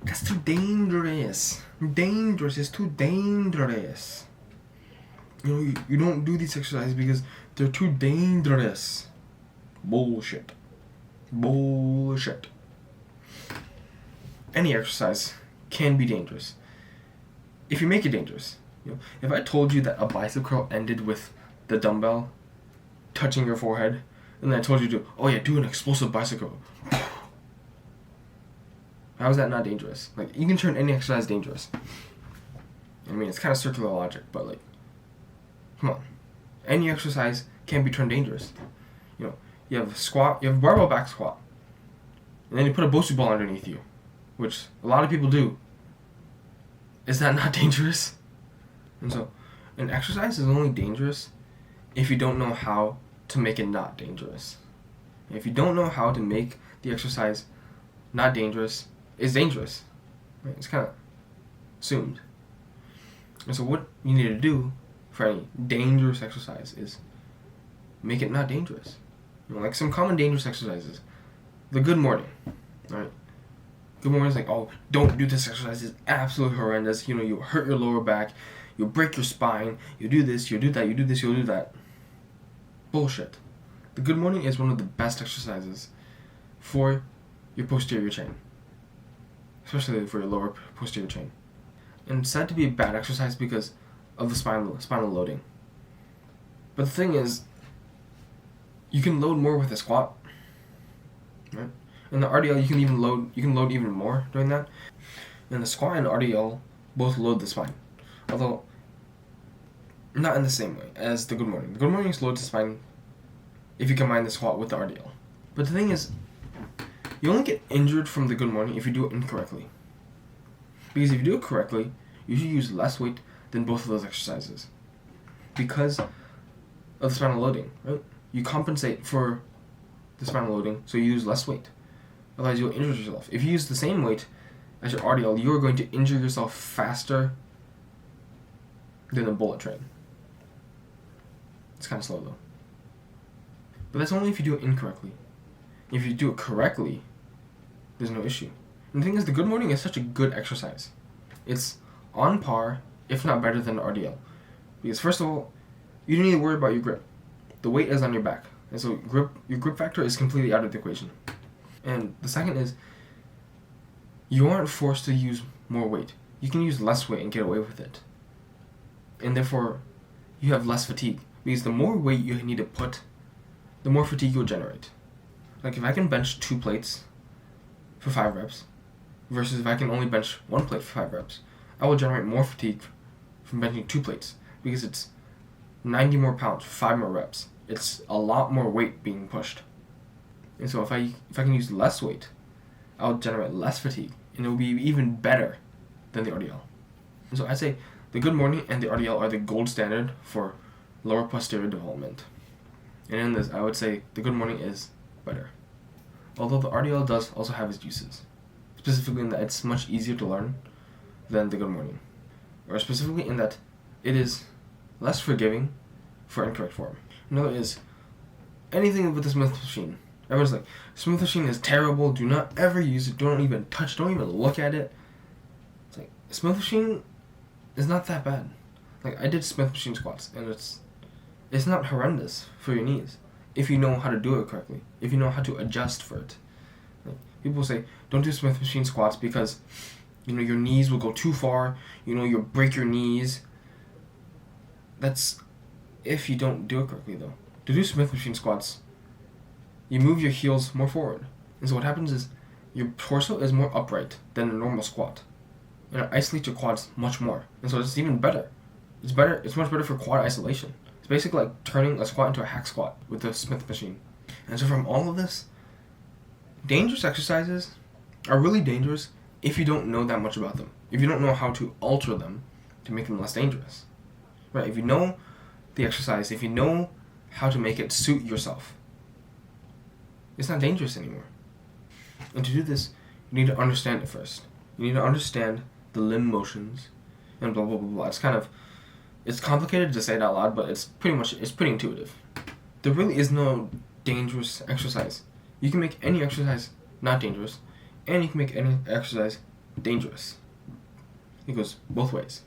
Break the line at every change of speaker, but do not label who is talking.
That's too dangerous. Dangerous. It's too dangerous. You don't do these exercises because they're too dangerous. Bullshit. Bullshit. Any exercise can be dangerous if you make it dangerous. If I told you that a bicep curl ended with the dumbbell touching your forehead, and then I told you to, oh yeah, do an explosive bicep curl. How is that not dangerous? Like, you can turn any exercise dangerous. I mean, it's kind of circular logic, but like, come on. Any exercise can be turned dangerous. You have a squat, you have a barbell back squat, and then you put a Bullsh ball underneath you, which a lot of people do. Is that not dangerous? And so, an exercise is only dangerous if you don't know how to make it not dangerous. If you don't know how to make the exercise not dangerous, it's dangerous. Right? It's kind of assumed. And so what you need to do for any dangerous exercise is make it not dangerous. Like some common dangerous exercises. The good morning. Right? Good morning is like, oh, don't do this exercise. It's absolutely horrendous. You hurt your lower back. You'll break your spine. You do this, you'll do that, you do this, you'll do that. Bullshit. The good morning is one of the best exercises for your posterior chain. Especially for your lower posterior chain. And it's said to be a bad exercise because of the spinal loading. But the thing is, you can load more with a squat. Right? In the RDL, you can load even more doing that. And the squat and RDL both load the spine. Although, not in the same way as the good morning. The good morning loads the spine if you combine the squat with the RDL. But the thing is, you only get injured from the good morning if you do it incorrectly. Because if you do it correctly, you should use less weight than both of those exercises. Because of the spinal loading, right? You compensate for the spinal loading, so you use less weight. Otherwise, you'll injure yourself. If you use the same weight as your RDL, you're going to injure yourself faster than a bullet train. It's kind of slow, though. But that's only if you do it incorrectly. If you do it correctly, there's no issue. And the thing is, the good morning is such a good exercise. It's on par, if not better than the RDL. Because first of all, you don't need to worry about your grip. The weight is on your back. And so your grip factor is completely out of the equation. And the second is, you aren't forced to use more weight. You can use less weight and get away with it. And therefore, you have less fatigue. Because the more weight you need to put, the more fatigue you'll generate. Like if I can bench 2 plates for 5 reps, versus if I can only bench 1 plate for 5 reps, I will generate more fatigue from benching 2 plates. Because it's 90 more pounds for 5 more reps. It's a lot more weight being pushed. And so if I can use less weight, I'll generate less fatigue. And it will be even better than the RDL. And so I'd say the good morning and the RDL are the gold standard for lower posterior development. And in this, I would say the good morning is better. Although the RDL does also have its uses. Specifically in that it's much easier to learn than the good morning. Or specifically in that it is less forgiving for incorrect form. Another is anything with the Smith machine. Everyone's like, Smith machine is terrible, do not ever use it, don't even touch, don't even look at it. It's like, Smith machine is not that bad. Like, I did Smith machine squats, and it's not horrendous for your knees if you know how to do it correctly, if you know how to adjust for it. Like, people say, don't do Smith machine squats because, your knees will go too far, you'll break your knees. That's if you don't do it correctly, though. To do Smith machine squats, you move your heels more forward. And so what happens is your torso is more upright than a normal squat. And it isolates your quads much more. And so it's even better. It's much better for quad isolation. It's basically like turning a squat into a hack squat with the Smith machine. And so from all of this, dangerous exercises are really dangerous if you don't know that much about them. If you don't know how to alter them to make them less dangerous. Right? If you know the exercise, if you know how to make it suit yourself, it's not dangerous anymore. And to do this, you need to understand it first. You need to understand the limb motions and blah, blah, blah, blah. It's complicated to say it out loud, but it's pretty intuitive. There really is no dangerous exercise. You can make any exercise not dangerous, and you can make any exercise dangerous. It goes both ways.